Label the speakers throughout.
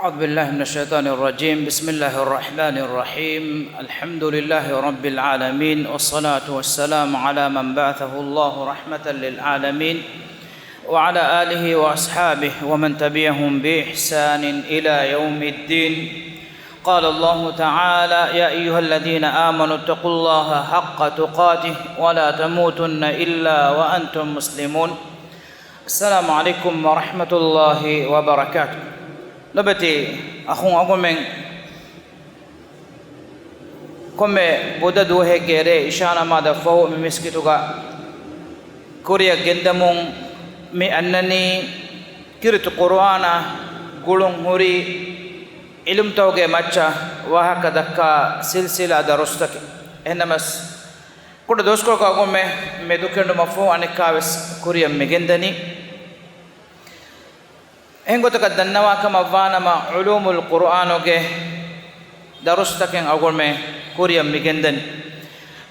Speaker 1: أعوذ بالله من الشيطان الرجيم. بسم الله الرحمن الرحيم. الحمد لله رب العالمين، والصلاة والسلام على من بعثه الله رحمة للعالمين وعلى آله وأصحابه ومن تبعهم بإحسان إلى يوم الدين. قال الله تعالى: يا أيها الذين آمنوا اتقوا الله حق تقاته ولا تموتن إلا وأنتم مسلمون. السلام عليكم ورحمة الله وبركاته. لبتي أخون أقومن كم بدو هجرة إشارة ما دفعوا من مسكتوغا كوريا جندمون مي أنني كرت قرآن قولون هوري علم توجه ماتشا وهكذا كا سلسلة درستك إنما كل دوسكو كأقوم مدوكندو مفهوم أنك كاوس كوريا مجندني هنگوتك دنوا كما فانما علوم القرآن وجه درستك أقول من كوريا مجندن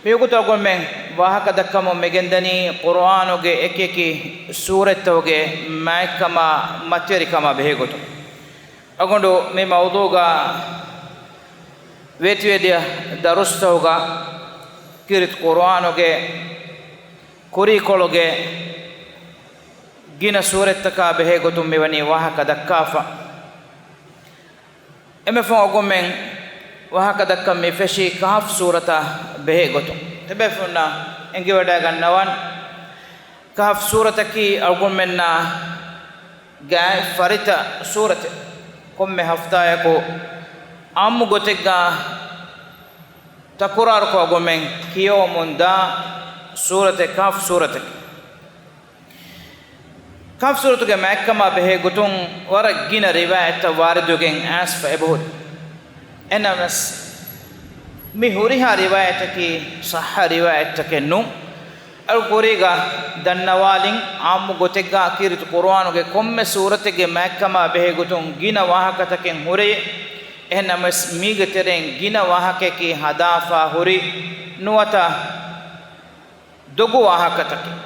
Speaker 1: بيقول أقول من وهكذا كم مجندني قرآن وجه إكيكي سورة وجه ما كما ماتيري كما بهيقول أقولو من موضوعا ويتويديا درستوغا كيرت قرآن وجه كوريكول وجه gina surettaka behe gotum mewani wahaka dakkafa eme fon ogomen wahaka dakkam me feshi kahf surata behe gotum tebe funna engi wada gannawan kahf surata ki ogomenna gaa farita surate komme haftaya ko ammu gotegga takurar ko ogomen kiyo munda surate kahf surate كاف سورة كمكة به قطن ورجينا رواية واردوجين أسف أبود أنا بس مهوريها رواية كي صح رواية كنوم القريقة دنوالين عام قتيجا كيرت القرآن وكم سورة كمكة به قطن جينا واهك تكين هوري أنا بس ميجترين جينا واهك كي هدافا هوري نوتا دعو واهك تكين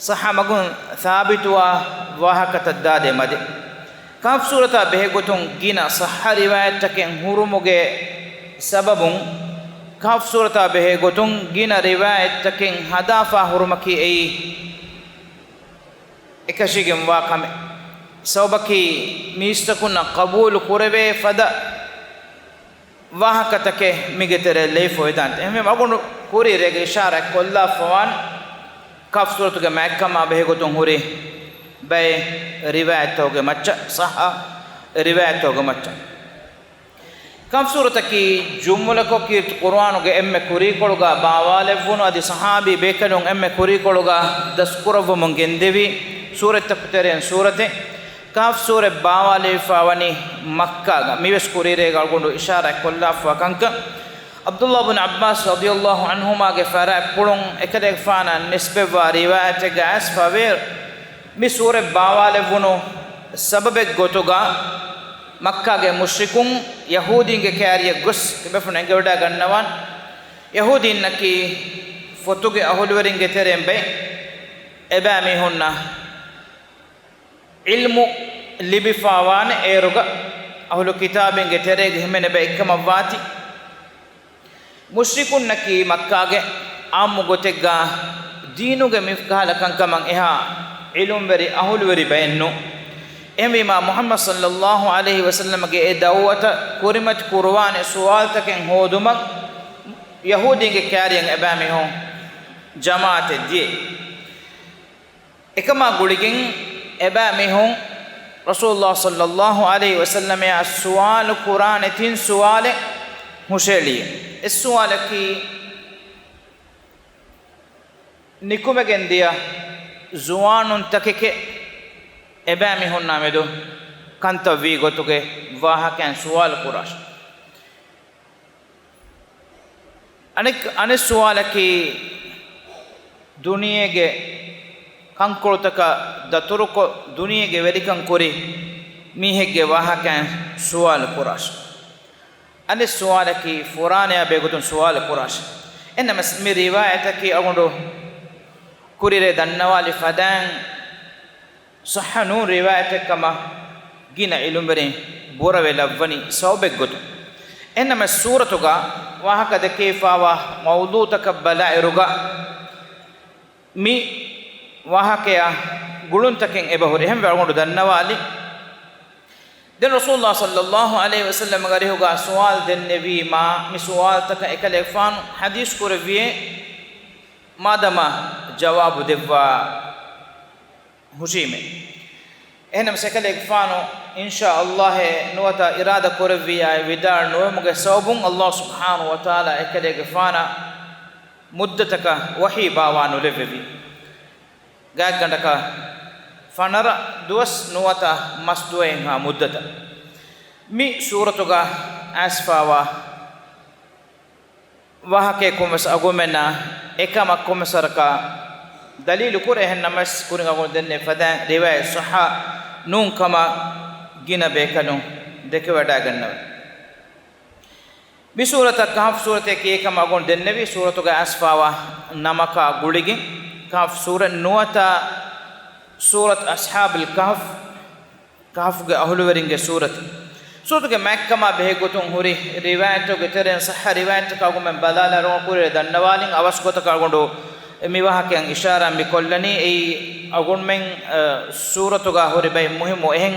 Speaker 1: صح مقول ثابت وواهكة الداد مد كاف سورة بهجتون جينا صح رواية تكين هرموجة سبب كاف سورة بهجتون جينا رواية تكين هدافا هرمكي أي إكشيجم واقم سوبكي ميستكونا قبول قربة فدا واهكة تكين ميجتر ليفو إدانت هم أقول كوري رجع إشارة كلها فوان كاف سورة كمكة ما بهجتون هوري باي رواية توجه متى صح رواية توجه متى كاف سورة كي جملة كو كي القرآن وجه أم كوري كلوجا باوالفون ودي صحابي بيكلون أم كوري كلوجا دسكورة ومن جندبي سورة تبترين سورة كاف سورة باوالفواني مكة ميوس كوري رجال قولو إشارة كلها فكانك عبد الله بن عباس رضي الله عنهما غفارا قولون اكدك فانا نسبه وروايه غاس فوير مي سوره باواله ونو سبب غوتوغا مكه ಗೆ ಮುಶ್ರಿಕುಂ ಯಹೂದಿಗೆ ಕ್ಯಾರಿಯ ಗುಸ್ ಬೆಫುನ ಗೆವಡ ಗನ್ನವನ್ ಯಹೂದಿನ್ ನಕಿ ಫೊತುಗೆ ಅಹುಲ್ವರಿಂಗೆ ತೆರೆಂಬೆ ಎಬಾಮಿ ಹುನ್ನ ಇಲ್ಮು ಲಿಬಿಫಾವಾನ್ ಏರುಗ ಅಹುಲು ಕಿತಾಬಿಗೆ ತೆರೆಗೆ ಹಿಮೆನೆ ಬೆ ಇಕ್ಕಮವಾತಿ मुश्रिकुन नकी मक्का के आम गोतेगा दीनु के मिफ्काल कंकमंग एहा इलुम वेरी अहुल वेरी बैन्नो एमी मा मोहम्मद सल्लल्लाहु अलैहि वसल्लम के ए दावत कुरिमत कुरवान सवाल तक होदुमक यहूदी के क्यारियंग एबामी हो जमात दिए एकमा गुड़िगिंग एबामी हो रसूलुल्लाह सल्लल्लाहु अलैहि वसल्लम या सवाल कुरान तीन सवाल हुशेलिए السؤال كي نكوم جنديا زوان تكك إبامي هون نامدو كنت فيغو توكي واه كان سؤال قراش أنا السؤال كي دنيا جه كان كروتكا دتوركو دنيا جه ولي كان كوري ميه جه واه كان سؤال قراش أنا السؤال كي فرانيا بيقولون سؤال قراش إنما اسمي رواية كي أقوله كوري دنوالي فدان صح نون رواية كما gina ilum bere bura velavani sawbeggotu ennama suratuga wahaka dekefawa mawdu'aka bala'iruga mi wahakaya guluntaken ebahuri hem walgondu dannawali den rasulullah sallallahu alaihi wasallam garihuga sual den nevi ma mi sual taka ekale fan hadis kurviye madama jawabu devwa hushime enam sekale fano insha Allah nuwata irada kurviya vidar no muge sawbun Allah subhanahu wa taala ekale fana muddataka wahi bawanu levevi gaggandaka fanara duwas nuwata masduwen ha muddata mi suratuga asfawa wahake kumas agumena ekama kumasarka dalilu kure hen namas kuringa gondenne fada riwayat sahha nun kama gina bekanu deke wada gannaw bi surata kahf surate ke ekama gondenne bi suratuga asfawa namaka guligi kahf sura nuwata surat ashabul kahf kahf ge ahluweringe surat suratuge makkama behegotun huri riwayatu ge teren sahha riwayat ka gumen balala ro kure dannawalin avaskota ka gondo miwahakyan ishara mi kollani ei agun men suratuga huri bay muhimu ehen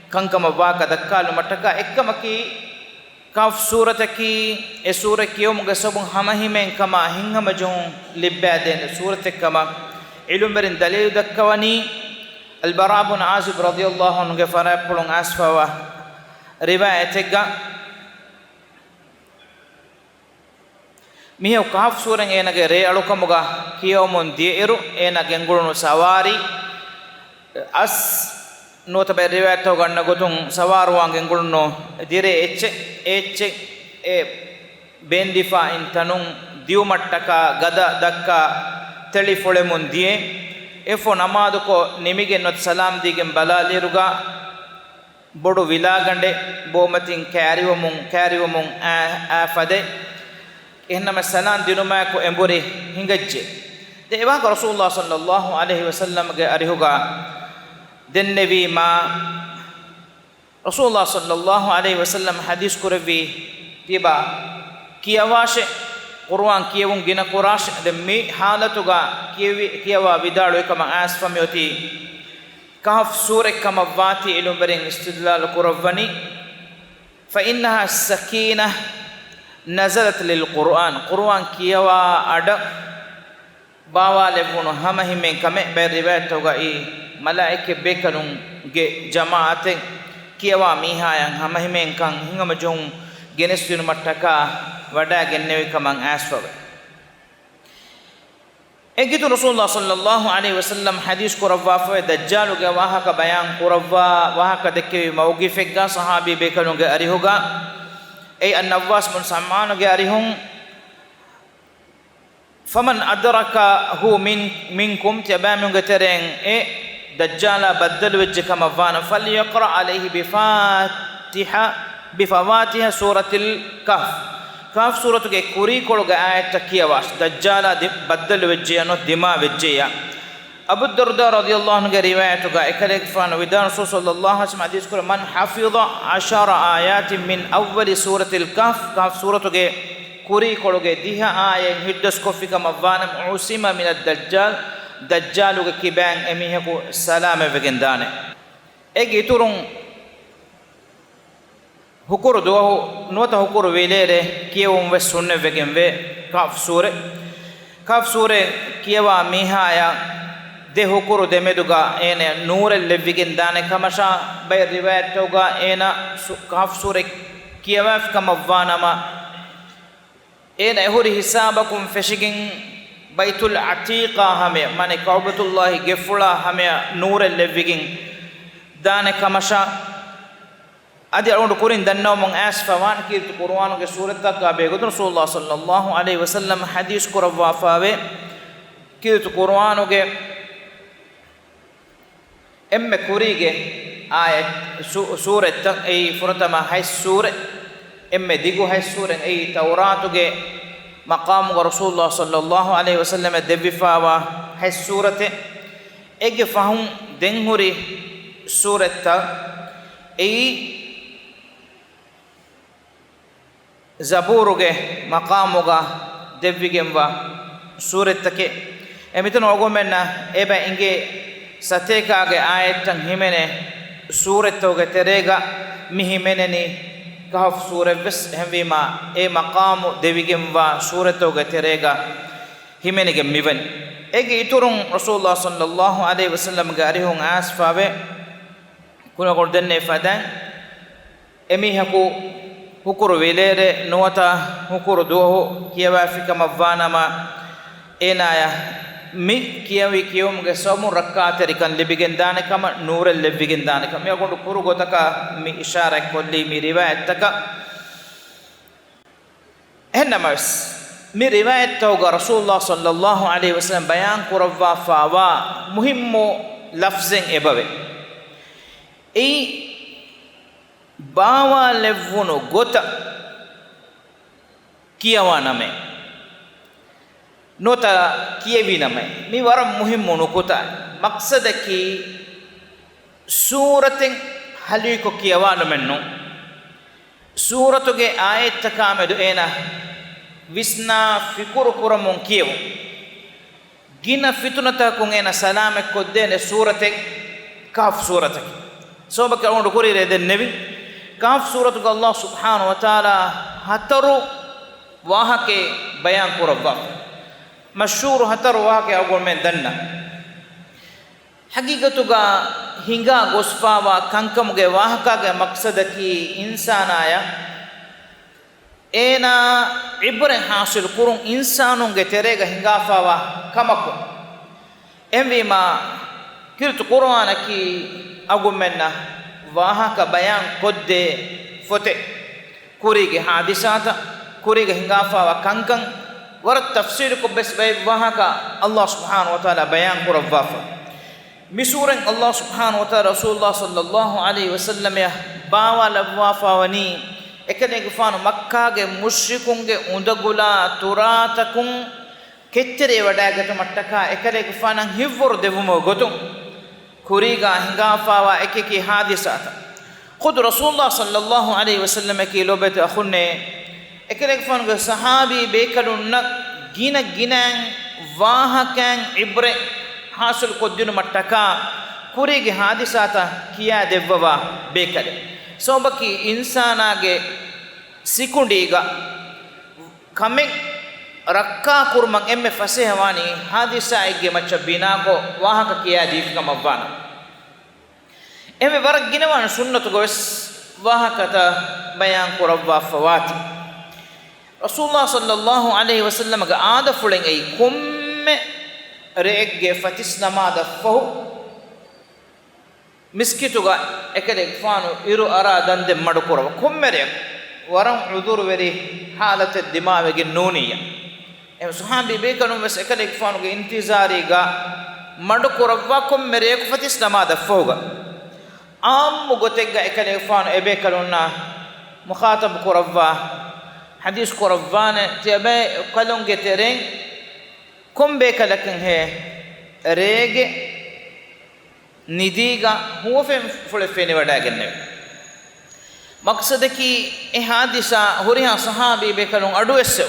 Speaker 1: kankama waka dakkalu mataka ekkamaki kahf surataki e sura kiyum ge sabun hamahimen kama hinhama jun libbaden suratekama ilumberin dalil dakkawani al-bara ibn azib radiyallahu anhu ge farapulun asfawa riwayatega mihe kahf suran enage re alukamuga kiyomun dieru enage ngulunu sawari as nota be riwayat to ganna gotun sawaru wange ngulunu dire ecce e bendifa intanun diumattaka gada dakka telefole mun die efo namadu ko nimige not salam digen balaliruga bodu vilagande bomatin kariwamun a fade ehnama salam dinuma ko embore hingajje de ewa rasulullah sallallahu alaihi wasallam ge arihuga dennevi ma rasulullah sallallahu alaihi wasallam hadis kurvi tiba kiyawashe Qur'an kiyewun gina qurash de mi halatuga kiyawa vidalu ekama asfamyoti kahf sura kama vati ilumberin istidlal qurawani fa innaha sakinah nazalat lil Qur'an kiyawa ada bawa lebunu hama himen kame be riwayat toga i malaike bekanun ge jamaaten kiyawa mihayan hama himen kan hingama jong genesunu mattaka wada gennewi kaman asfaw egitu rasulullah sallallahu alaihi wasallam hadis kurawwa fa dajjalu ge wahaka bayan kurawwa wahaka dekke mawqifegga sahabi bekanu ge arihuga ay an-nawas bin samman ge arihun faman adrakahu minkum tabamun ge tereng e dajjala baddal wajh kama wana falyaqra alayhi bi fawatiha suratil kahf kahf suratuge kuri koluga ayat kiyawas dajjala baddal wajjiyano dima wajjiya abu darda radiyallahu anhu ge riwayatuga ekalek fan widan rasul sallallahu alaihi wasallam hadis kur man hafiza 10 ayatin min awwal suratil kahf suratuge kuri koluge diha ayen hiddas kofika mawana usima min ad-dajjaluge kiban emiheku salama vegendane egiturun hukuru duwahu nuwata hukuru velere kiyewum we sunne vegenve kahf sure kiyewa mihaya de hukuru demeduga ene nure levigen dane kamasha bay riwayat toga ena kahf sure kiyewa kamavvanama ena ehuri hisabakum feshigin baitul atiqa hame mane kaubatullah gefula hame nure levigen dane kamasha adi around kurin dannaw mon asfawan kirtu qur'an ge surata ka be godun rasulullah sallallahu alaihi wasallam hadis kurawwa fawe kirtu qur'an ge emme kurige ayat surata ei furatama hay sure emme digu hay sure ei tawratu ge maqam rasulullah sallallahu alaihi wasallam devifawa hay surate ege fahum denhuri surata ei zaburuge maqamuga devvigenwa surettake emitun ogomenna eba inge satekage ayatan himene surettoge terega mihimeneni kahf sureves hemvima e maqamu devigenwa surettoge terega himenige miven ege iturun rasulullah sallallahu alaihi wasallam ge arihun asfawe kuna gordenne fadan emi haku hukuru velere nuwata hukuru duho kiyawa fikama vanama enaya mi kiyawi kiyumge somu rakkaateri kan libigen dane kama nurel lebigen dane kama mi agondu puru gotaka mi ishara kolli mi riwayat taka ennamas mi riwayat tawga rasulullah sallallahu alaihi wasallam bayan kurawwa fawa muhimmu lafzen ebawe ei bawa levunu gota kiyawaname nota kiyeviname mi waram muhimmu nukuta maqsadaki suratin haliko kiyawanumennu suratuge ayatakamedu ena visna fikuru kuramun kiyewu gina fitunata kun ena salame koddene suratek kahf suratek sobaka ondu kurire den nevi kahf suratuge allah subhanahu wa taala hataru wahake bayan kurawwa mashhur hatar wahake agol men danna haqiqatuga hinga gosfawa kankamuge wahakage maqsadaki insanaya ena ibre hasil kurun insanunge terega hingafawa kamako envima kirtu qur'anaki agol menna wahaka bayan kodde fote kurige hadisata kurige hingafawa kankan warat tafsir ko bes bay wahaka allah subhanahu wa taala bayan kurawwafa misuren allah subhanahu wa taala rasulullah sallallahu alaihi wasallam ya bawa lawwafa wani ekene gufanu makka ge mushrikunge undagula turatakun kettere wadagata mattaka ekene gufanan hivvor devumo gotum kuriga hingafawa ekeki hadisata khud rasulullah sallallahu alaihi wasallam ki lobet akhunne ekelek fange sahabi bekalunna ginan wahakan ibre hasul koddinu mattaka kurige hadisata kiya devwa bekale sobaki insanage sikundiga kame rakka kurman emme fasehwani hadisa ege macha binako wahaka kiya difka mavana emme warak ginawan sunnatu gos wahakata bayan kurawwa fawati rasulullah sallallahu alaihi wasallam ga aada fulen ay komme reegge fatis namada fahu miskituga ekale fanu iru ara dande madu korwa komme re waram udur veri halat dimawege nuniya em sahabi be kanum wes ekale fanu ge intizari ga madu korwa komme re fatis namada fahuga am gotega ekale fanu ebe kalunna mukhatab korwa hadis koravane tiabe kalonge tereng kombe kalakin he rege nidiga hufen fule fene wadagenne maqsadaki e hadisa horiha sahabi be kalon adu esso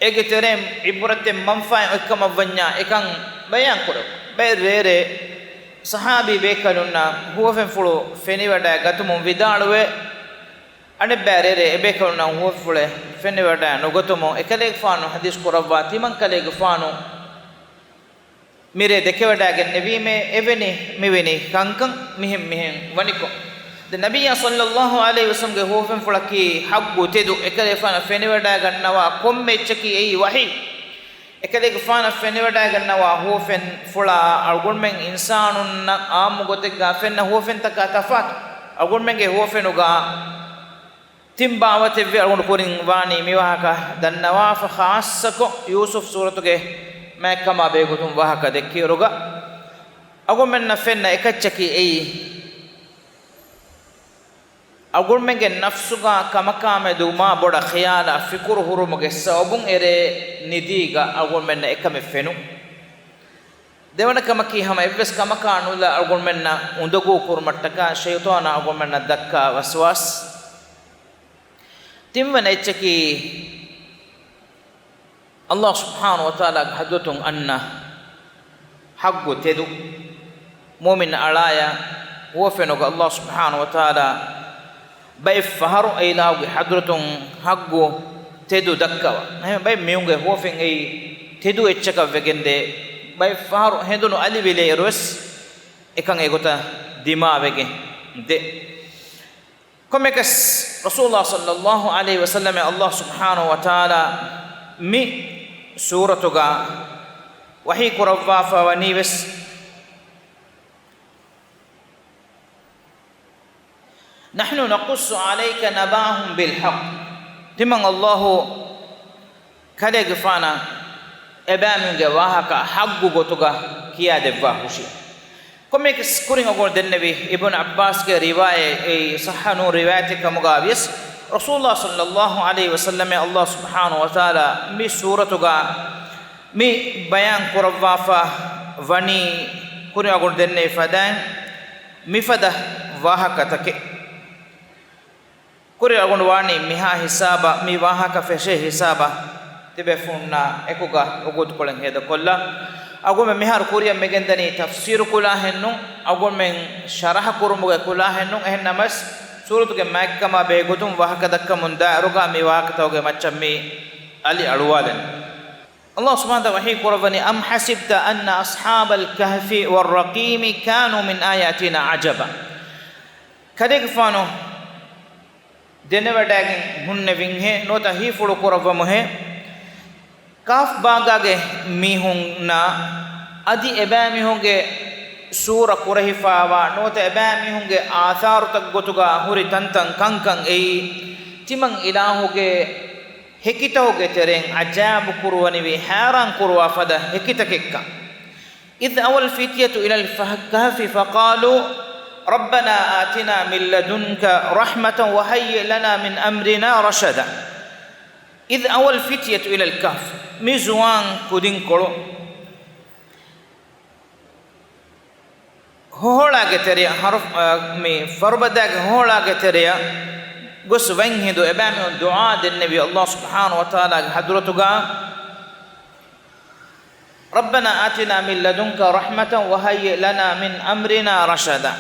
Speaker 1: ege terem ibratem manfa ekam vanya ekan bayan koro be rere sahabi be kalonna hufen fulu fene wadagatum vidalwe ane barere ebe kalna hofule fenne wada no gotomo ekale fanu hadis kurawwa timan kale gfanu mire deke wada gen nebime eveni meveni kankan mihem waniko de nabiyya sallallahu alaihi wasallam ge hofen fulaki haggu tedu ekale fana fenne wada gannawa komme cheki ei wahi ekale gfana fenne wada gannawa hofen fula algonmen insanun na am gote ga fenna hofen takatafat algonmen ge hofenuga timbawate vi algon korin wani miwahaka dannawafa khassako yusuf suratuge makama begutum wahaka dekkiruga agon menna fenna ekachaki ei agon menge nafsuga kamakame duma boda khiyala fikur hurumuge sabun ere nidiga agon menna ekame fenu devana kamaki hama evves kamaka anula agon menna undugo kurmattaka shaytana agon menna dakka waswas ತಿಮ್ಮನ ಎಚ್ಚಕಿ ಅಲ್ಲಾಹ್ ಸುಬ್ಹಾನಹು ವ ತಆಲಾ ಹದ್ವತುಂ ಅನ್ನ ಹಗ್ಗು ತೆದು ಮುಮಿನ್ ಅಳಾಯ ಓಫೆನೋಗ ಅಲ್ಲಾಹ್ ಸುಬ್ಹಾನಹು ವ ತಆಲಾ ಬೈ ಫಹರು ಐಲಾವುಗೆ ಹದ್ರತುಂ ಹಗ್ಗು ತೆದು ದಕ್ಕವ ಬೈ ಮಿಯುಂಗೆ ಓಫೆಂ ಐ ತೆದು ಎಚ್ಚಕವೆಗೆಂದೆ ಬೈ ಫಹರು ಹೆದುನು ಅಲಿವಿಲೆ ರೋಸ್ එකන් ඒගොත දිමාවෙගේ දෙ කොමෙකස් රසූලුල්ලාහ සල්ලල්ලාහු අලයිහි වසල්ලම අල්ලාහ් සුබ්හානහු වතාලා මි සූරතුගා වහී කුරවා ෆවනිවස් නහ්නු නකුස්සු අලයික නබාහුම් බිල් හක් තිමන් අල්ලාහ් කලේ ගෆානා එබෑමිගේ වාහක හග්ගු ගොතුගා කියා දෙවවා හුෂි කොමෙක් ස්කුරින් ඔගොල් දෙන්නවි ඉබ්න අබ්බාස්ගේ රිවායේ ඒ සහනු රිවායති කමුගාවිස් රසූලුල්ලාහ සල්ලල්ලාහු අලයිහි වසල්ලම අල්ලාහ් සුබ්හානහු වතාලා මි සූරතුගා මි බයන් කුරවාෆා වනි කුරින් ඔගොල් දෙන්නේ ෆදන් මිෆද වාහකතකේ කුරින් ඔගොල් වානි මිහා හිසාබා මි වාහක ෆෙෂේ හිසාබා තිබෙ ෆුන්නා එකුගා ඔගොත් කොලෙන් හේද කොල්ලා අගොම මෙහර කුරිය මෙගෙන්දනි තෆ්සීර් කුලා හෙන්නු අගොම මෙන් ශරහ කුරුමුගේ කුලා හෙන්නු එහෙන්නමස් සූරතුගේ මැක්කම බේගොතුම් වහක දක්කමුන් දාරුගා මේ වාකතවගේ මච්චම් මේ අලි අලුවාදෙන් අල්ලාහ් සුබ්හානහු වහී කුරවනි අම් හසිබ්ත අන්න අස්හාබල් කහ්ෆි වර්රකීම කානු මින් ආයාතිනා අජබා කදෙක ෆානෝ දෙනවඩගෙන් හුන්නේ වින්හෙ නොත හීෆුළු කුරවමුහෙ ಕಾಫ್ ಬಾಗಾಗೆ ಮೀಹುಂನ ಅದಿ ಎಬಾ ಮೀಹುಂಗೆ ಸೂರ ಕುರಹಿಫಾವ ನೋತ ಎಬಾ ಮೀಹುಂಗೆ ಆಸಾರು ತಗ್ಗೊತುಗ ಹುರಿ ತಂತಂ ಕಂಕಂ ಎಯಿ ತಿಮಂ ಇಲಾಹುಗೆ ಹೆಕಿತಹುಗೆ ತೆರೆಂ ಅಜಾಬ್ ಕುರುವನಿವಿ ಹ್ಯಾರಾನ್ ಕುರುವ ಫದ ಹೆಕಿತಕೆಕ್ಕ ಇದ್ ಅವಲ್ ಫಿತ್ಯತು ಇಲಲ್ ಕಹಫಿ ಫಕಾಲು ربنا آتنا من لدنك رحمة وهيئ لنا من أمرنا رشدا إذ أول فتية إلى الكهف ميزوان كودين كولو هولا جتريا حرف مي فربداك هولا جتريا قص وينهدو إبامي الدعاء النبي الله سبحانه وتعالى حضرتك ربنا آتنا من لدنك رحمة وهيئ لنا من أمرنا رشدا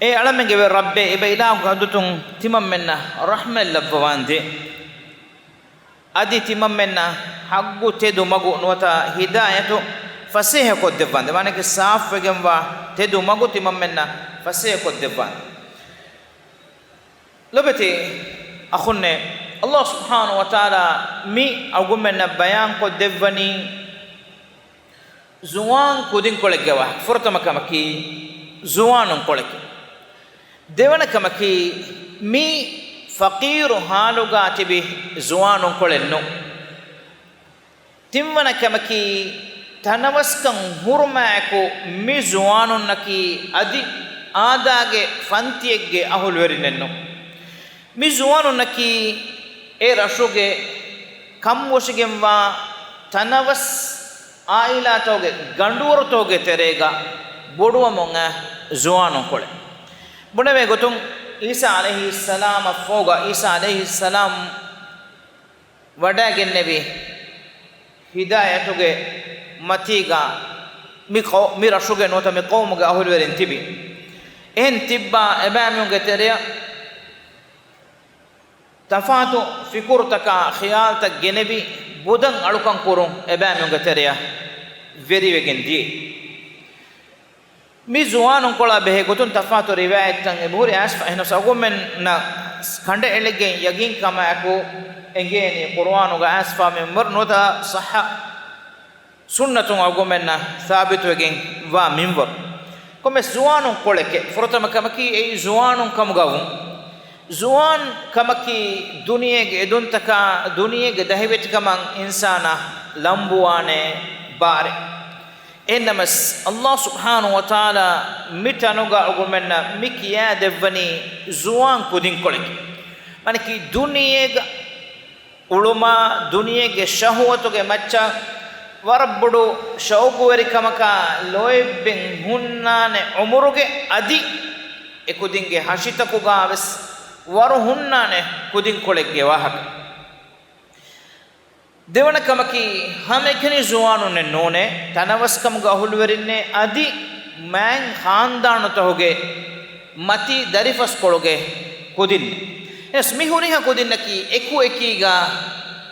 Speaker 1: إيه علمك ربي إبا قدتم تمام منا رحمة لبواندي أدي تمام منا حقو تدو مغو نوتا هداية فسيه قد دفاند معنى صاف وجنوا تدو مغو تمام منا فسيه قد دفاند لبتي أخونا الله سبحانه وتعالى مي أقول منا بيان قد دفاني زوان كودين كولك جوا فرطة مكامكي زوان كولك ದೇವನ ಕಮಕಿ ಮೀ ಫಕೀರು ಹಾಲುಗಾ ತಿಬಿ ಜುವಾನು ಕೊಳೆನ್ನು ತಿಮ್ಮನ ಕಮಕಿ ತನವಸ್ಕಂ ಹುರ್ಮಾಕು ಮಿ ಜುವಾನುನ್ನಕಿ ಅದಿ ಆದಾಗೆ ಫಂತಿಯಗ್ಗೆ ಅಹುಲ್ವೆರಿನೆನ್ನು ಮಿ ಜುವಾನುನ್ನಕಿ ಎ ರಶುಗೆ ಕಮ್ಮುಷಿಗೆಂವಾ ತನವಸ್ ಆಯಿಲಾತೋಗೆ ಗಂಡೂರು ತೋಗೆ ತೆರೆಗ ಬೊಡುವ ಮೊಂಗ ಜುವಾನು ಕೊಳೆ ಬುಣವೆ ಗೊತ್ತುಂ ಈಸಾ ಅಲೈಹಿ ಸಲಾಮ ಫೋಗ ಈಸಾ ಅಲೈಹಿ ಸಲಾಮ್ ವಡಾಗೆನ್ನೆವಿ ಹಿದಾಯತುಗೆ ಮತೀಗ ಮಿ ರಶುಗೆ ನೋತ ಮಿ ಕೌಮುಗೆ ಅಹುಲ್ವೆರಿನ್ ತಿಬಿ ಎಹನ್ ತಿಬ್ಬ ಎಬಾಮಿಯುಗೆ ತೆರೆಯ ತಫಾತು ಫಿಕುರ್ತಕ ಖಿಯಾಲ್ತ ಗೆನೆವಿ ಬುದಂ ಅಳುಕಂ ಕುರುಂ ಎಬಾಮಿಯುಗೆ ತೆರೆಯ ವೆರಿವೆಗೆನ್ the mi zuwanun kola behe gotun tafatu riwayat tan eburi asfa ehno sagumen na khande elege yagin kama ako engeni qur'anu ga asfa member nota sahha sunnatun agumen na thabit wegen wa minwar kome zuwanun koleke forotama kamaki ei zuwanun kamgavun zuwan kamaki duniyege edontaka duniyege dahivet kaman insana lambuwane bare إنما الله سبحانه وتعالى متنوغا أقولنا مكيا دفني زوان كودين كولك يعني كي دنيا علما دنيا شهوة كي مچا وربدو شوق وركمكا لوي بن هنان عمره كي أدي إكودين كي حشيتا كوغا بس waru hunnane kudin kolegge wahak devana kamaki hamekeni zuwanunne none tanawaskam ga hulwerinne adi man khandanu toge mati darifas kologe kudin es mihuriha kudinnaki eku ekiga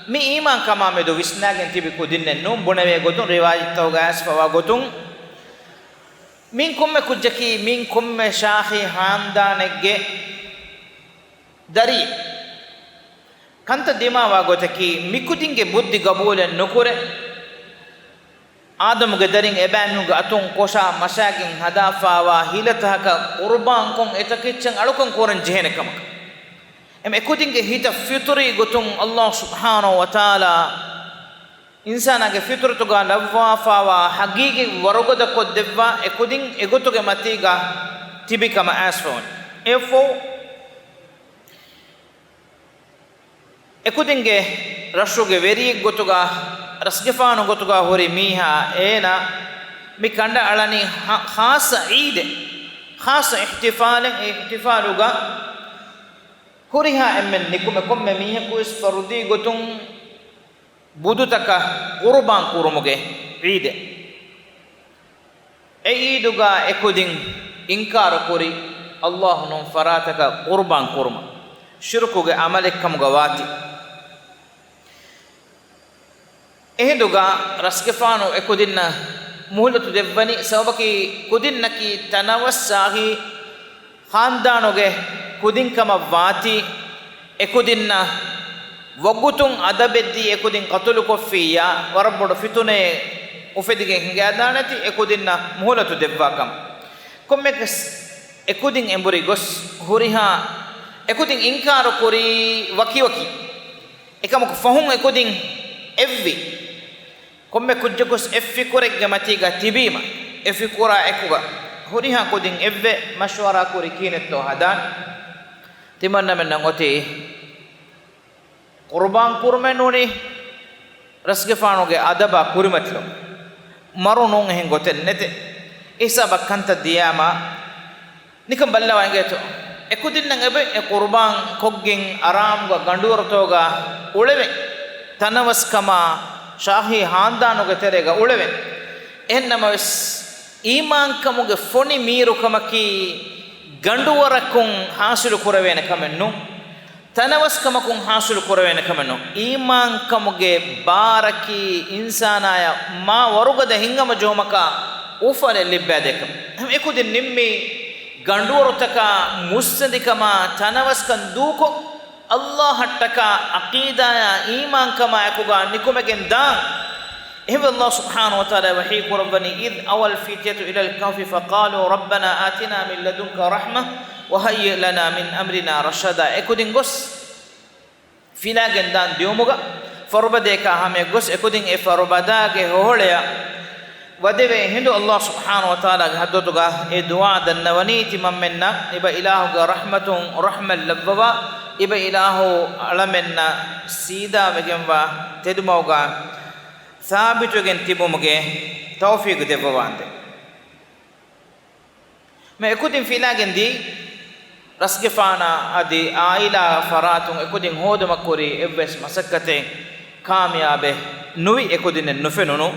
Speaker 1: mi iman kama me do visnagen tibi kudinne num bonewe gotun riwayat toga as fawa gotun min komme kujjaki min komme shahi handanegge dari kanta dimawa gotaki mikudinge buddhi gabulen nukure adamuge darin ebanuge atun kosha masagin hadafawa hilataka qurban kon etakicchen alukon koran jehene kamak em ekudinge hita fitri gotun Allah subhanahu wa taala insana ge fitratu ga lavwa fawa hagigi warogoda ko devwa ekudin egotuge matiga tibikama asfon efo ekudinge rashuge veri gotuga rasgefanu gotuga hori miha ena mi kanda alani khasa eid khasa ihtifaluga horiha emmen nikume komme miha ku is farudi gotun budutaka qurban kurumuge eid eiduga ekudin inkar kori Allah non farataka qurban kurma shirkuge amalekam gawati ehduga rasgefanu ekudinna muhlatu devvani sabaki kudinnaki tanawassahi khandanoge kudinkama wati ekudinna wagutun adabeddi ekudin qatulu koffiya warabbodu fitune ufedige hingadanati ekudinna muhlatu devvakam komme ekudin emburi gos huriha ekudin inkaru kori waki ekamuku fahun ekudin evvi komme kujjukos effi korege matiga tibima effi kora ekuga huriha kudin evve mashwara kori kinetto hadan timanna men ngoti qurban kurmenuni rasgefanoge adaba kurimatlo marunun hen goten nete isaba kanta diyama nikam ballawa ngeto ekudin nang ebe e qurban koggin aram ga gandurtoga uleve tanawaskama shahi handanuge terega uleve ennamas iman kamuge foni miru kamaki ganduwarakun hasilu kurawena kamennu tanawaskamakun hasilu kurawena kamennu iman kamuge baraki insanaya ma warugada hingama jomaka ufale libbadekam ekudin nimmi ganduwarutaka mussadikama tanawaskan duko Allah hattaka aqidaya iman kama akuga nikumegen dan ehve Allah subhanahu wa ta'ala wahi qur'ani id awal fitiyatu ila al-kahfi faqalu rabbana atina min ladunka rahmah wa hayyi lana min amrina rashada ekudin gos finagen dan diomuga forubade ka hame gos ekudin e forubada ge holeya wadeve hindu Allah subhanahu wa ta'ala hadduga e du'a danwani timammenna iba ilahu ga rahmatun rahmal labwa iba ilahu alamenna sida megemwa tedumawga sabitugen tibumuge tawfiq devwande me ekudin filagen di rasgefana adi aila faratun ekudin hoduma kori evves masakkate kamiyabe nuwi ekudin nufenunu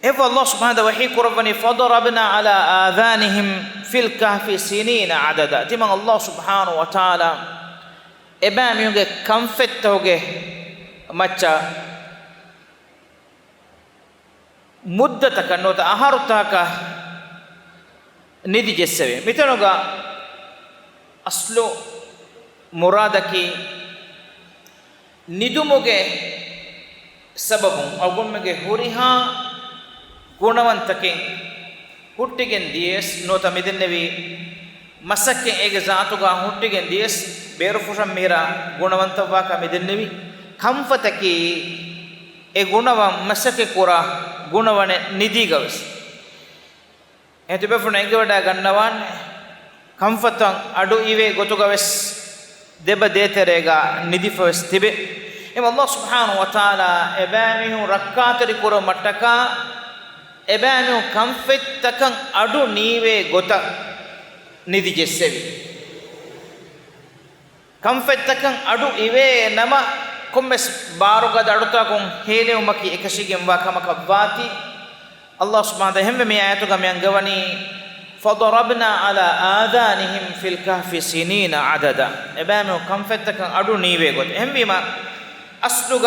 Speaker 1: ev Allah subhanahu wa ta'ala qur'ani fadarabna ala adhanihim fil kahfi sinina adada timan Allah subhanahu wa ta'ala ebamiyuge kamfettoge macha muddataka nota aharutaka nidi jessave mitanuga aslu muradaki nidumuge sababun agummege huriha gunawantake huttigen dies nota midennevi masakke ege zaatuga huttigen dies beru fusham mira gunawantava ka midennevi kamfataki e gunawa masakke kura gunawane nidigaves etibe funa engewada gannawan kamfatan adu ive gotugaves deba deterega nidifes tibe em Allah subhanahu wa ta'ala ebamihu rakkatari kura mattaka ebamihu kamfettakan adu nive gota nidi jessevi ಕಂಫೆತ್ತಕಂ ಅಡು ಇವೆ ನಮ ಕೊಮ್ಮೆಸ್ ಬಾರುಗದ ಅಡುತಾಕೊಂ ಹೇಲೆವುಮಕಿ ಎಕಶಿಗೆಂ ವಾಕಮಕ ವಾತಿ ಅಲ್ಲಾಹ್ ಸುಬ್ಹಾನಹು ಹೆಮ್ಮೆ ಮಿ ಆಯತುಗ ಮಿ ಅಂಗವನಿ فضربنا على آذانهم في الكهف سنين عددا එබෑම ಕಂಫೆತ್ತಕಂ ಅಡು ನೀವೆ ಗೊತ್ತು ಹೆಮ್ಮಿಮ ಅಸ್ಲುಗ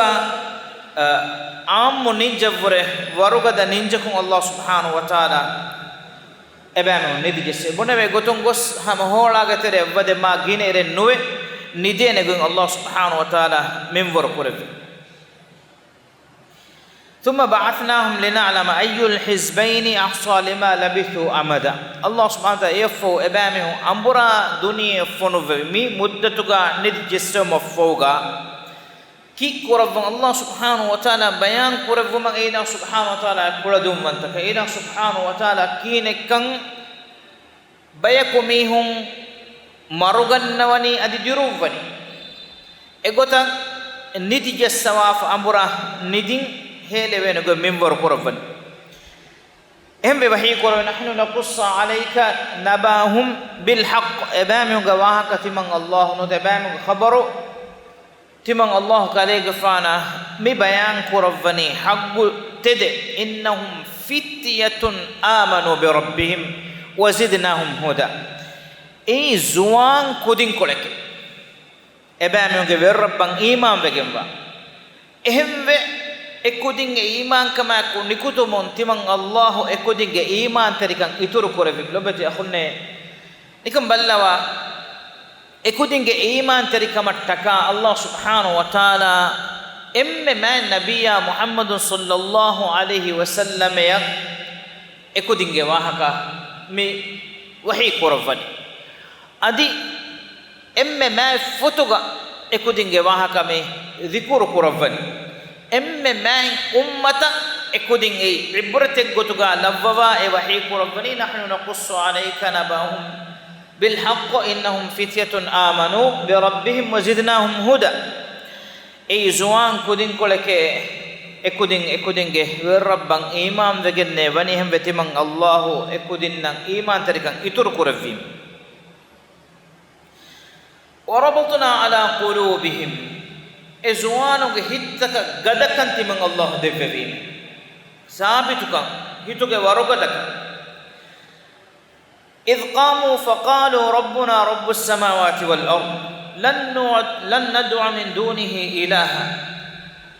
Speaker 1: ಆಮ್ಮು ನಿಂಜವ್ವರೆ ವರುಗದ ನಿಂಜಕಂ ಅಲ್ಲಾಹ್ ಸುಬ್ಹಾನಹು ವ ತಆಲಾ එබෑම නිදිජෙsse බොනවේ ගොතුන් ගොස් හැම හෝලාගතර එව්වද මා ගිනෙරෙ නොවේ නිදේනගුන් අල්ලාහ් සුබ්හානහු වතාලා මෙන්වර කුරෙවි ثم بعثناهم لنعلم أي الحزبين أحصى لما لبثوا أمدا الله سبحانه وتعالى يفو إبامه أمبرا دنيا فنوفي مي مدتك نتجسر مفوغا كي كورفون الله سبحانه وتعالى بيان كورفون من إينا سبحانه وتعالى كردوم من تك إينا سبحانه وتعالى كينكن بيكميهم مروغنوني أدي جروفني إغوتا نتجسر أمبرا ندين هيلوينغو منبر كورفن هم بوحي كورو نحن نقص عليك نباهم بالحق ابامو غواهك تمن الله نتبامو خبرو تمن الله كاليغ فانا مي بيان كورفني حق تد انهم فتية امنوا بربهم وزدناهم هدى اي زوان كودين كولك ابامو غيربن ايمان بگموا اهم ekudinge iman kama ku nikutumon timang Allah ekudinge iman tarikan ituru korevi lobati akhunne nikam ballawa ekudinge iman tarikama taka Allah subhanahu wa taala emme ma nabiyya Muhammad sallallahu alaihi wasallam ya ekudinge wahaka mi wahi koravani adi emme ma futuga ekudinge wahaka me zikuru koravani emme man ummata ekudin ei ibrate gotuga lavwa e wahi qurabani nahnu naqussu alayka nabahum bil haqq innahum fityatun amanu bi rabbihim wazidnahum huda ei zuwan kudin koleke ekudinge wer rabban iman vegenne wani hem vetiman allah ekudin nan iman tarikan itur kuravim wa rabatna ala qulubihim ezwanuge hittaka gadakanti man Allah devvevime sabitukan hituge warogadaka idh qamu faqalu rabbuna rabbus samawati wal ard lan nad'a min dunihi ilaha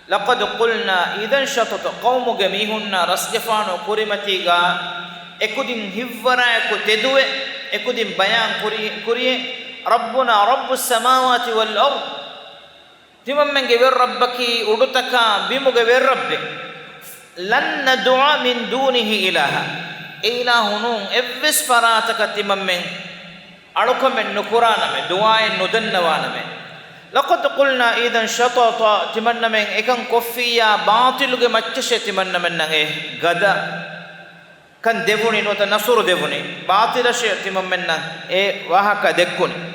Speaker 1: laqad qulna idhan shatata qaumuge mihunna rasjafanu kurimatiga ekudin hivvara ko teduwe ekudin bayan kuriye rabbuna rabbus samawati wal ard timamenge ver rabbaki udutaka bimuge ver rabbe lan nad'a min dunihi ilaha ilahunun evvis farataka timammen alukamen nukuraname duaen nudannawaname laqad qulna idan shatata timannamen ekan koffiya batiluge maccheshe timannamen nange gada kan devuni nota nasuru devuni batilashe timammen nan e wahaka dekkuni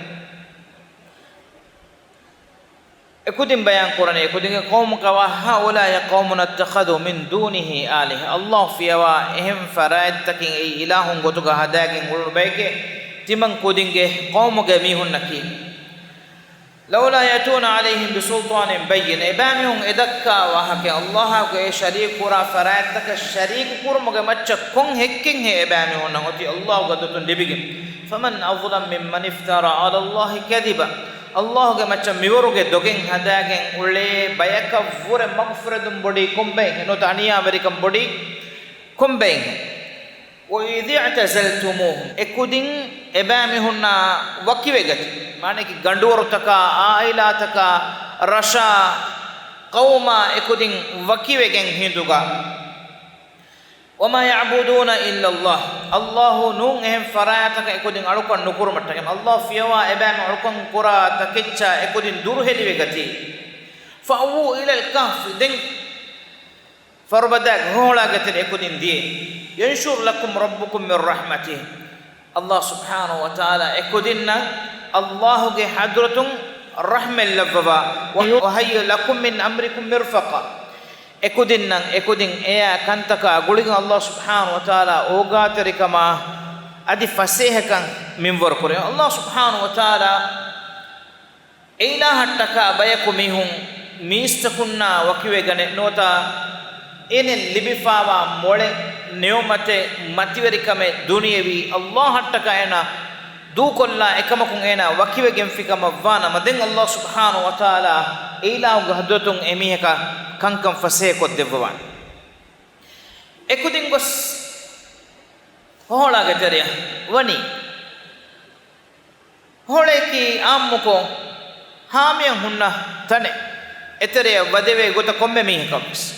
Speaker 1: ekudin bayan qur'an ekudin qaum ka wa haula ya qaumun attakhadhu min dunihi aliha Allah fiwa ehim farad takin ei ilahun gotuga hadagen ulbeke timan kudinge qaumuge mihun naki laula yatuna alaihim bisultanin bayyin ibamihum edakka wa hake Allah ko e sharik qura farad tak sharik kurmuge maccha kon hekkin he ibamihun noti Allah gadutun debigin faman azlam mimman iftara ala Allah kadiba Allah ge macca miwaruge dogen hadagen ulle bayaka vure magfuradum bodi kombe no taniya amerikam bodi kombe wa id'tazaltumuhum ekudin ebamihunna wakivegati mane ki ganduwaru taka aila taka rasha qauma ekudin wakivegen hinduga وما يعبدون إلا الله الله نون هم فراتك إكودين أركان نكور متكم الله فيوا إبام أركان كورا تكتشا إكودين دور هدي بكتي فأووا إلى الكهف دين فربدك هولا قتل إكودين دي ينشر لكم ربكم من رحمته الله سبحانه وتعالى إكوديننا الله جي حضرة رحمة لفظا وهي لكم من أمركم مرفقا ekudin nan ekudin eya kantaka guliga Allah subhanahu wa taala ogaterikama adi fasehakan minwar kore Allah subhanahu wa taala eila hattaka bayaku mihun miistakunna wakiwegane nota enen libifawa mole neomate mativerikame duniyevi Allah hattaka ena du kolla ekamakun ena wakiwegen fikama wana maden Allah subhanahu wa taala eila uga hadotun emiheka kankam fase ko devwan ekudin gos hola gateriya wani holeki ammuko hamiyan hunna tane etere wadeve gota komme mihekams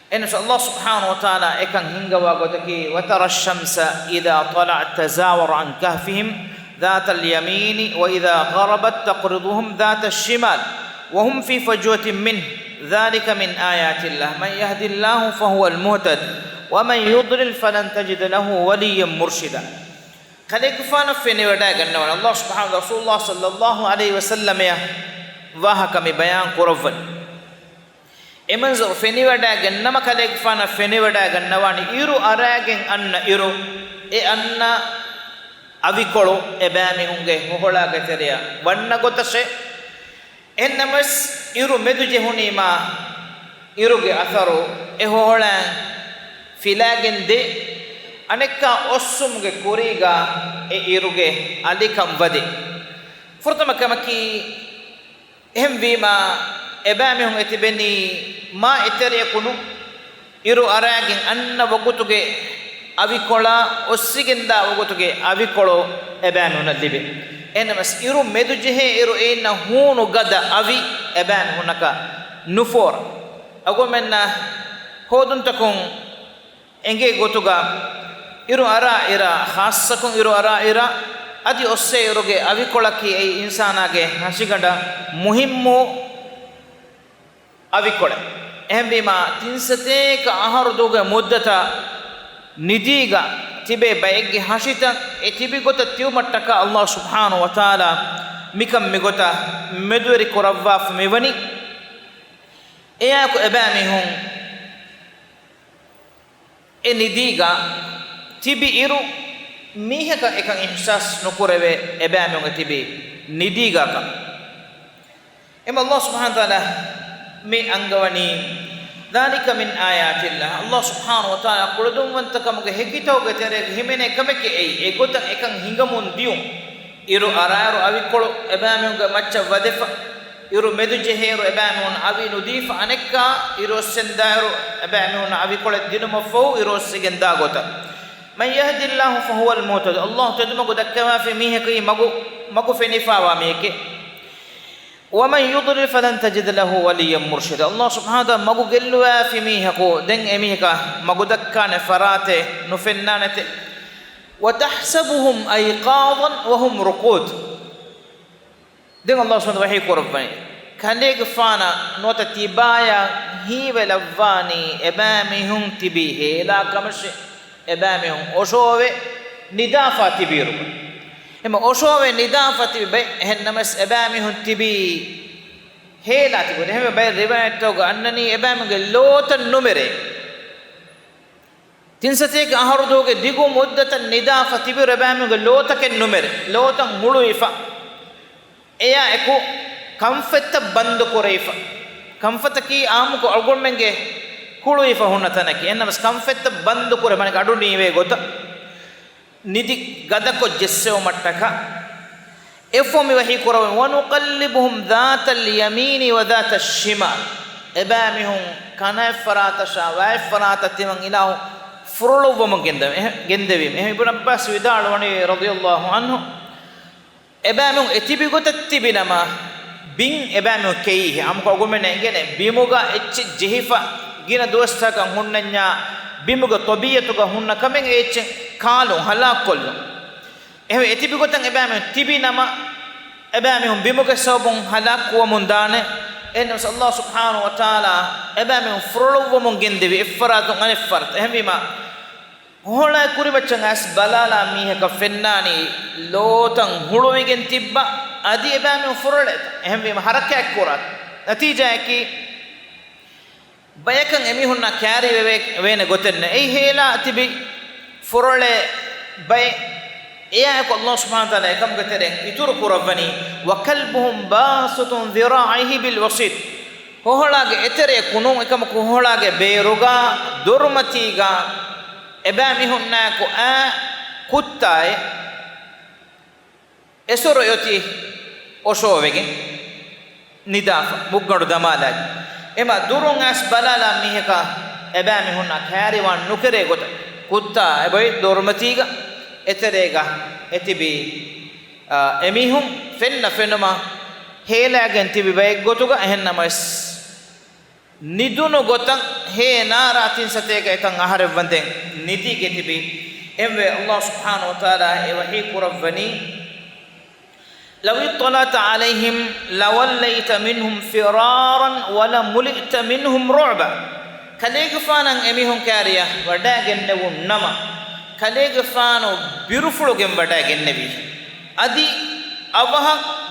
Speaker 1: enes Allah subhanahu wa taala ekan hingawa gotaki watara ash-shamsa idha tala'at tazawar an kahfihim ذات اليمين وإذا غربت تقرضهم ذات الشمال وهم في فجوة منه ذلك من آيات الله من يهد الله فهو المهتد ومن يضلل فلن تجد له وليا مرشدا خليك فانا فيني وداغ ان الله سبحانه رسول الله صلى الله عليه وسلم يا واهك مي بيان قرفن එමන්සෝ ෆෙනිවඩාගෙන නම කලෙක් ෆාන ෆෙනිවඩාගෙන නවනි ඉරු අරාගෙන් අන්න ඉරු ඒ අන්න අවිකොළු එබෑමි හුන්ගේ මොහොලාගේ තෙරිය වන්න ගොතසේ එන්නමස් ඉරු මෙදු ජෙහුනීමා ඉරුගේ අසරු ඒ හොහලන් ෆිලාගෙන් දෙ අනෙක්කා ඔස්සුම්ගේ කුරීගා ඒ ඉරුගේ අලිකම් වදි ෆුර්තමකමකි එහෙම් වීමා එබෑමි හුන් එතිබෙනි මා ඉතරිය කුණු ඉරු අරාගෙන් අන්න වගුතුගේ අවිකොළ ඔස්සිගෙන්දා වගුතුගේ අවිකොළෝ එබෑමි හුන ලිබෙ එනමස් ඉරු මෙදු ජෙහෙ ඉරු එන්න හූනු ගද අවි එබෑමි හුනක නුෆෝර අගොමෙන්න හෝදුන්තකුන් එංගේ ගොතුගා ඉරු අරා ඉරා ખાસසකුන් ඉරු අරා ඉරා අදි ඔස්සේ ඉරුගේ අවිකොළකි ඒ ඉන්සානාගේ හසිගඩ මුහිම්මෝ අවිකොළ එහෙම වීම තින්සතේක ආහාර දුග මුද්දත නිදීග තිබේ බයගේ හසිත ඒ තිබි ගොත තියුමට්ටක අල්ලාහ් සුබ්හානහු වතාලා මිකම් මිගොත මෙදුවරි කොරව්වාෆ් මෙවනි එයාක එබෑමි හුන් ඒ නිදීග තිබි ඉරු මීහක එකන් ඉහ්සාස් නොකරවේ එබෑමි හුන් තිබි නිදීගක එම අල්ලාහ් සුබ්හානහු වතාලා මේ අංගවණී ذلك من آيات الله الله سبحانه وتعالى قلدum wantakamge hekitawge tere himene kameke ei egota ekan hingamun dium iru araru avikolu ebamunge macca wadefa iru medu jeheru ebamun avi nudifa anekka iru sendaru ebamun avikolu dinuma fo iru sigenda gota man yahdillahu fa huwa al-muhtadi Allah taduma godakama fi miheki magu fenifa wa meke ومن يضلل فلن تجد له وليا مرشدا الله سبحانه وتعالى مغو گلوا في ميهكو دن اميهكا مغو دكان فراته نفنانته وتحسبهم ايقاظا وهم رقود دن الله سبحانه وتعالى قربني كليك فانا نوت تيبايا هي ولواني ابامهم تبيه لا كمش ابامهم اوشوه ندافا تبيرو එම ඔෂෝවේ නිදාෆති බයි එහෙන්නමස් එබෑමි හුන් තිබි හේලා තිබුණ එහෙම බයි රිවායත් තෝග අන්නනි එබෑමගේ ලෝත නුමෙරේ තින්සතේක අහරුදෝගේ දිගු මුද්දත නිදාෆති බි එබෑමගේ ලෝතකෙන් නුමෙරේ ලෝතන් මුළු ඉෆා එයා එකු කම්ෆෙත්ත බන්ද කොරේෆා කම්ෆත කී ආමුක අල්ගොම්මෙන්ගේ කුළු ඉෆා හුන්නතනකි එන්නමස් කම්ෆෙත්ත බන්ද කොරේ මනේ අඩු නීවේ ගොත නිදි ගදකො ජෙස්සෙව මට්ටක එෆොමි වහි කරව වනුකල්ලිබුහුම් ذات اليمين وذات الشمال එබෑමිහුන් කන ෆරාත ෂාවයි ෆරාත තිමන් ඉලාහු ෆුරුලුවම ගෙන්දෙවීම එහෙම ඉබ්නු අබ්බාස් විදාලවනි රදියල්ලාහු අන්හු එබෑමිහුන් එතිබි ගොත තිබිනම බින් එබෑමිහුන් කෙයි අම්ක ඔගොමනේ ඉගෙන බිමුගා එච්ච ජෙහිෆා ගින දොස්තක හුන්නඤ්ඤා බිමුග තොබියතුග හුන්න කමෙන් එච්ච කාලු හලාක් කොල්ල එහෙම එතිබි ගොතන් එබෑමිහුන් තිබිනම එබෑමිහුන් බිමුග සෝබුන් හලාක් වමුන් දානේ එන්නස් අල්ලාහ් සුබ්හානහු වතාලා එබෑමිහුන් ෆුරුලුවමුන් ගෙන්දෙවි ඉෆරාතුන් අනිෆරත් එහෙම වීම හොලා කුරිබච්චන් ඇස් බලාලා මීහක ෆෙන්නානි ලෝතන් හුළුවිගෙන් තිබ්බ අදි එබෑමිහුන් ෆුරුලෙත එහෙම වීම හරකයක් කරත් නතිජායකි බයකන් එමිහුන්නා කෑරි වේන ගොතෙන්න ඒ හේලා තිබි ෆුරුලේ බය එයාක අල්ලාහ් සුබ්හානහු තාලා එකම ගතරෙන් ඉතුරු කුරවනි වකල්බුහුම් බාසතුන් දිරායිහි බිල් වසිත් හොහලාගේ එතරේ කුණුන් එකම කොහලාගේ බේරුගා දුර්මතිගා එබෑ මිහුන්නා කො කුත්තාය එසොර යති ඔෂෝවෙගෙන් නිදාෆ මුග්ගඩු දමාලායි එම දුරුන් ඇස් බලාලා මිහක එබෑ මිහුන්නා කෑරිවන් නුකරේ කොට කුත්තා එබයි දුර්මතිගා එතරේගා එතිබි එමිහුම් ෆෙන්නම හේලාගෙන් තිබි බයි ගොතුගා එහෙන්නමස් නිදුණු ගොතන් හේ නාරාතින් සතේක එකන් ආහාර වන්දෙන් නිදි ගෙතිබි එම්වේ අල්ලාහ් සුබ්හානහු වතාලා ඒ වහී කුරවනි لو اطلعت عليهم لوليت منهم فرارا ولا ملئت منهم رعبا කලේගෆානන් එමිහුන් කෑරියා වඩාගෙන්නවු නම කලේගෆානෝ බිරුෆුලුගෙන් වඩාගෙන්නවි අදි අවහ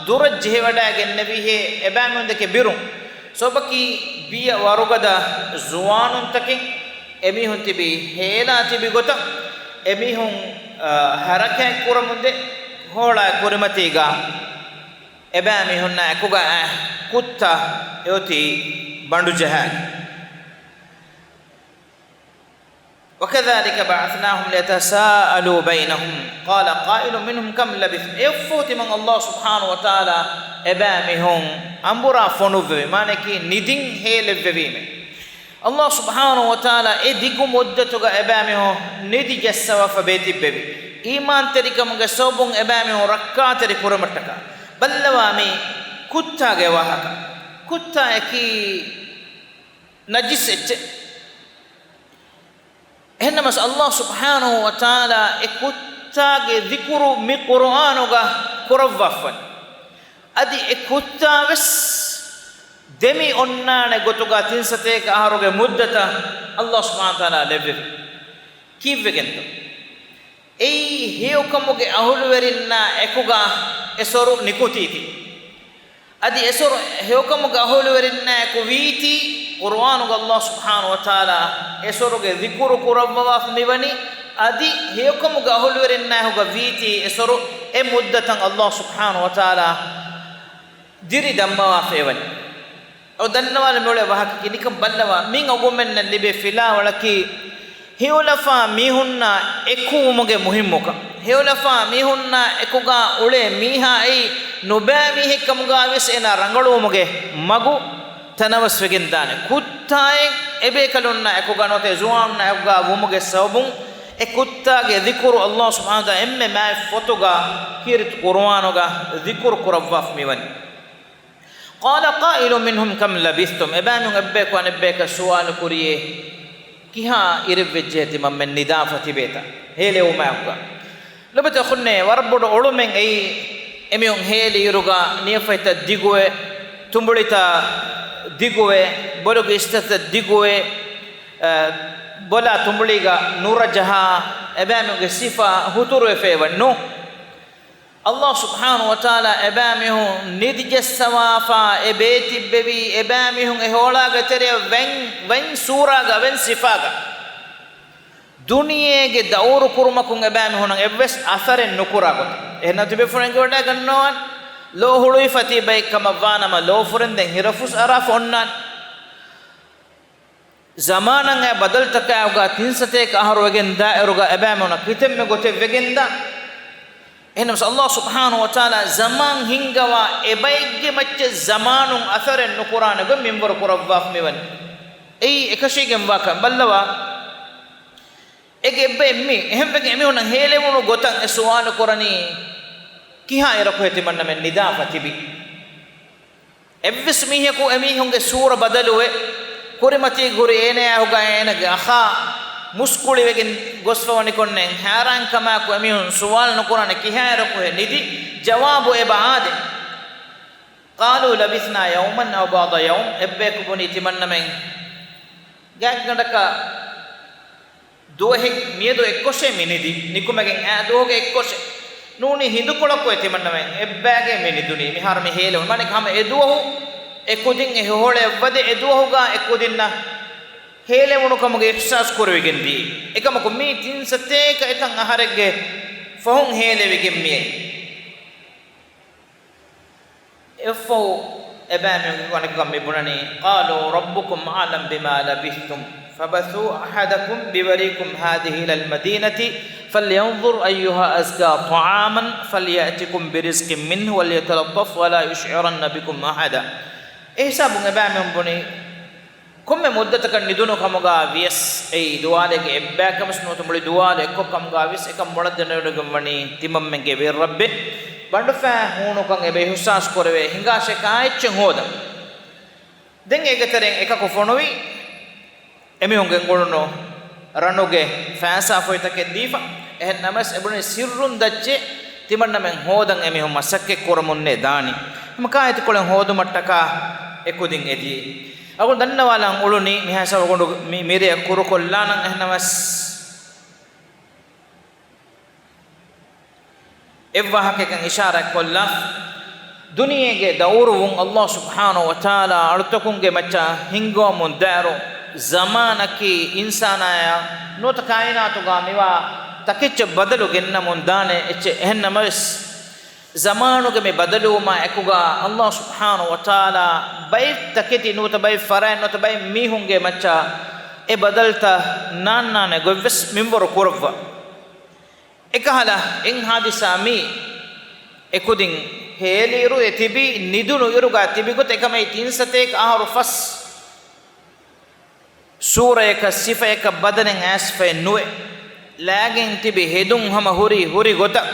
Speaker 1: දුරජ්ජේ වඩාගෙන්නවි හේ එබෑමුන්දක බිරුම් සොබකි බිය වරුගද ජුවානුන් තකින් එමිහුන් තිබි හේලා තිබි ගොත එමිහුන් හරකේ කුරමුන්දේ හෝලා කුරමතිගා එබෑ මිහුන්න අකුගා කුත්තා යොති බඬු ජහල් وكذلك بعثناهم ليتساءلوا بينهم قال قائل منهم كم لبث يفوت من الله سبحانه وتعالى ابامهم امبرا فنوبه مانكي ندين هيلبويمه الله سبحانه وتعالى اديكم مدتك ابامه ندي جسوا فبيتبه ايمان تريكمගේ සෝබුන් එබෑමෙ රක්කා තෙරි කුරමට්ටක බල්ලවාමි කුත්තාගේ වහක කුත්තා එකි නජිස් එච්ච එහෙනමස් අල්ලාහ් සුබ්හානහු වතාලා ඒ කුත්තාගේذිකුරු මි කුර්ආනුගා කුරවෆන් අදි ඒ කුත්තාවස් දෙමි ඔන්නානේ ගොතුගා තින්සතේක ආහාරගේ මුද්දත අල්ලාහ් සුබ්හානහු වතාලා ලැබෙවි කීවෙගෙන්ත ei heukamuge ahulu werinna ekuga esoru nikutiti adi esoru heukamuge ahulu werinna eku viti qur'anu Allah subhanahu wa taala esoruge dhikru kurabwa miwani adi heukamuge ahulu werinna ehuga viti esoru e muddatan Allah subhanahu wa taala diri damma fewani odannawal mole wahaka kinikam ballawa min ogumenna libe fila walaki heulafa mihunna ekumuge muhimmuka heulafa mihunna ekuga ule miha ei noba mihikamuga wes ena rangalumuge magu tanawas wegen dane kuttaye ebe kalunna ekuga note zuanna ekuga wumuge sabun e kuttage dhikru Allah subhanahu wa ta'ala emme ma fotuga kirit qur'anuga dhikru kurawaf miwani qala qailun minhum kam labithtum ebanu abbeka an abbeka sual kuriye kiha irivejjeti mammen nidafati beta hele umayuga lobata khunne warbodo olumen ei emion hele iruga niyafaita diguwe tumbulita diguwe bologe istata diguwe bola tumbuliga nura jaha ebamuge sifa huturu efewanno Allah subhanahu wa ta'ala ebamihu nidijassawafa ebeti bevi ebamihun ehola gatere wen suraga wen sifaga duniyege dauru kurmakun ebamihun evves asaren nukuragot ehna tibe furengoda gannowan lo hului fati bay kamawana lo furenden hirafus araf onnan zamanan e badal takauga tinsate ka harugen daeruga ebamihun kitemme gote vegenda එහෙනම් අල්ලාහ් සුබ්හානහු වතාලා zaman hingawa ebayge macce zamanun atharen nukuranaga minbar kurawaf mewan ei ekashegen waka ballawa ege ebbe mi ehembege emihuna helewunu gotan e suwal korani kiha erako hetimanna men nidafatibi evvis miheku emihunge sura badaluwe kurimati guri ene ahuga enage akha muskuli wegen gosfawani konnen haran kama ko emihun suwal nukurane kihara ko nidi jawabu ebaade qalu labithna yawman aw ba'da yawm ebbe ko boni timanna men gaggandaka dohe miedo ekkoshe minidi nikumegen a doge ekkoshe nuni hindu kolakko timanna men ebbage miniduni mihar me hele mane kama eduhu ekudin e hole evade eduhuga ekudinna hele wonu kamuge ihsas korwegendi ekamaku mi tin sateka etan aharege فهم هيلي بجميع إفو إبامي ونقم ببناني قالوا ربكم أعلم بما لبثتم فبثوا أحدكم ببريكم هذه إلى المدينة فلينظر أيها أزكى طعاما فليأتكم برزق منه وليتلطف ولا يشعرن بكم أحدا إحساب إبامي بني كم مدتك ندون كمغا ويس أي دوالك إباك مسنو تملي دوالك كم غاويس إكم مرد نيرغم وني تيمم من كبير ربي بندفع هونو كان إبه حساس كوروي هنگا شكايت هودا دين إيجترين إكا كفونوي එමි හොංගෙන් ගොනුනෝ රණුගේ ෆෑසා ෆොයිතක දීෆා එහෙන් නමස් එබුනේ සිරුන් දච්චේ තිමන්නමෙන් හෝදන් එමි හොම මසක්කේ කොරමුන්නේ දානි මම කායති කොලෙන් හෝදු මට්ටකා එකුදින් එදී අගොන් දන්නවාලන් උළුනි මිහසව ගොඬු මිරිය කුරු කොල්ලානන් එහෙන් නමස් එවහකකන් ඉෂාරා කොල්ලා දුනියේගේ දවුරුන් අල්ලාහ් සුබ්හානහු වතාලා අර්තකුන්ගේ මච්චා හිංගෝමුන් දාරෝ zamanaki insanaya not kainatu ga miwa takicce badalu genna mon dane ecce ehennamas zamanu ge me badalu ma ekuga Allah subhanahu wa taala bay takiti not bay faray not bay mihunge macha e badalta nannane goves minwor kurva ekahala in hadisa mi ekudin heliru etibi nidunu iruga tibi got ekamai tinsatek aharu fas سورة كسيفة كبدن أسفة نوع لكن تبي هدوم هم هوري هوري غوتا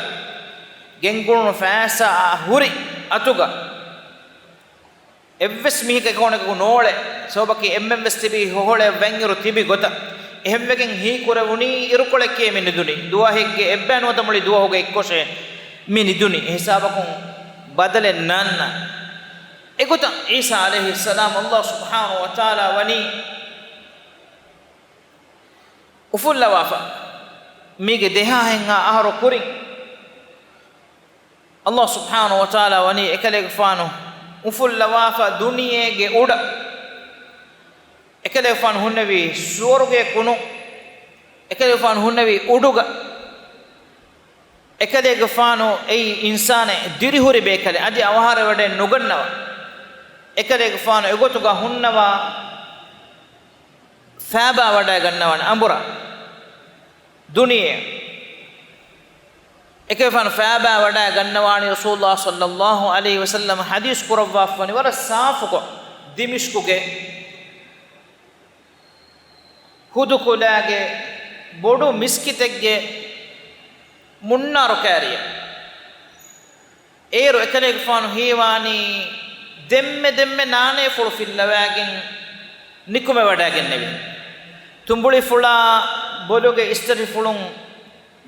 Speaker 1: جنكون فاسا هوري أتوغا إفس ميه كأكون كونولة سوبكي بس تبي هولة بنجرو تبي غوتا إهم بكين هي كوروني إركولة كي من الدنيا دوا هيك إبان وتملي دوا هوجا إكوشة من الدنيا حسابكم بدل النانا إكوتا عيسى عليه السلام الله سبحانه وتعالى وني ufulla wafa mige deha henga aharo kurin Allah subhanahu wa ta'ala wani ekale gfano ufulla wafa duniyege uda ekale gfano hunnavi suwarge kunu ekale gfano hunnavi uduga ekale gfano ei insane dirihuri bekale adi awahare wade nugannawa ekale gfano egotuga hunnawa faba wada gannawan ambura duniya ekefan faba wada gannawani rasulullah sallallahu alaihi wasallam hadis kurawwa fani wara safuko dimishkuge hudukulage bodu miskitegge munnaru kariya eru ekale fan hiwani demme nane fulu fillawagen nikume wada gennevi tumbuli fula boluge istari fulun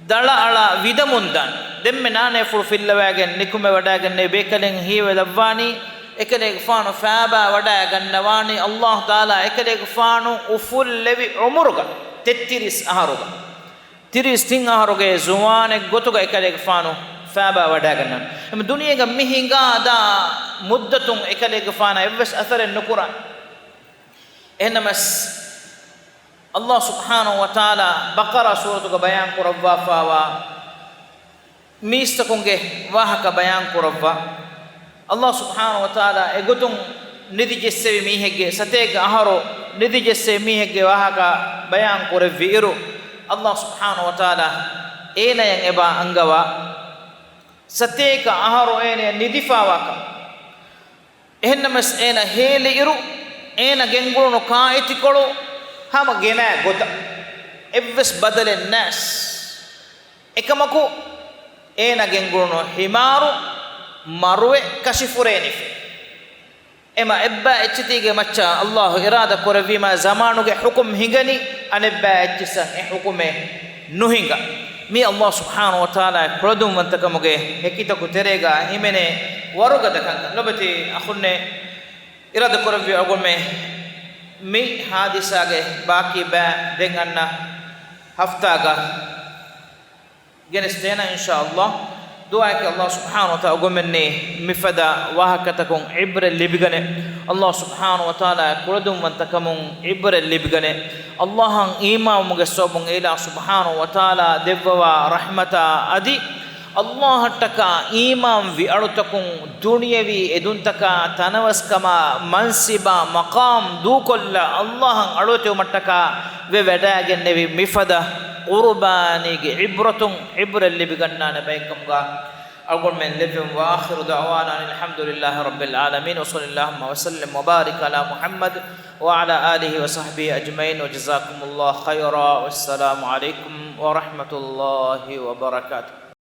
Speaker 1: dala ala vidamundan demme nane fulu fillawagen nikume wada genne bekalen hiwe lavani ekale gfanu faaba wada gannawani Allah taala ekale gfanu uful levi umurga tettiris aharuga tiris tin aharuge zuwane gotuga ekale gfanu faaba wada ganna em duniyega mihinga da muddatun ekale gfana evs athare nukura enamas Allah subhanahu wa ta'ala Baqara suratu ka bayan kurabba fawa mistakunge wahaka bayan kurabba Allah subhanahu wa ta'ala egutum nidi jesse mihege satega aharo nidi jesse mihege wahaka bayan kurviru Allah subhanahu wa ta'ala ena yang eba angawa satega aharo ene nidifawaka ehennamas ena hele iru ena gengulu kaiti kolu hama gena gota evs badale nas ekamaku ena gengulu himaru marwe kashifureni ema ebba echtige macha Allah irada koravima zamanuge hukum hingani anebba echisa e hukume nuhinga mi Allah subhanahu wa ta'ala produm wantakamuge hekita ku terega himene waruga dakan nobati akhunne irada koravi agume mi hadisage baki ba denganna haftaga genestena inshallah دعاء الله سبحانه وتعالى قمني مفدا وهكتكم عبر اللبغني الله سبحانه وتعالى كردم من تكمون عبر اللبغني الله إيمان مجسوبون إلى سبحانه وتعالى دبوا رحمة أدي الله تكا إيمان في أرتكم دنيوي إدون تكا تنوس كما منصبا مقام دو كل الله أرتو متكا ووداعن نبي مفدا قربانيك عبرة اللي بقنا نبيكم أقول من لفهم وآخر دعوانا الحمد لله رب العالمين وصلى اللهم وسلم وبارك على محمد وعلى آله وصحبه أجمعين وجزاكم الله خيرا والسلام عليكم ورحمة الله وبركاته.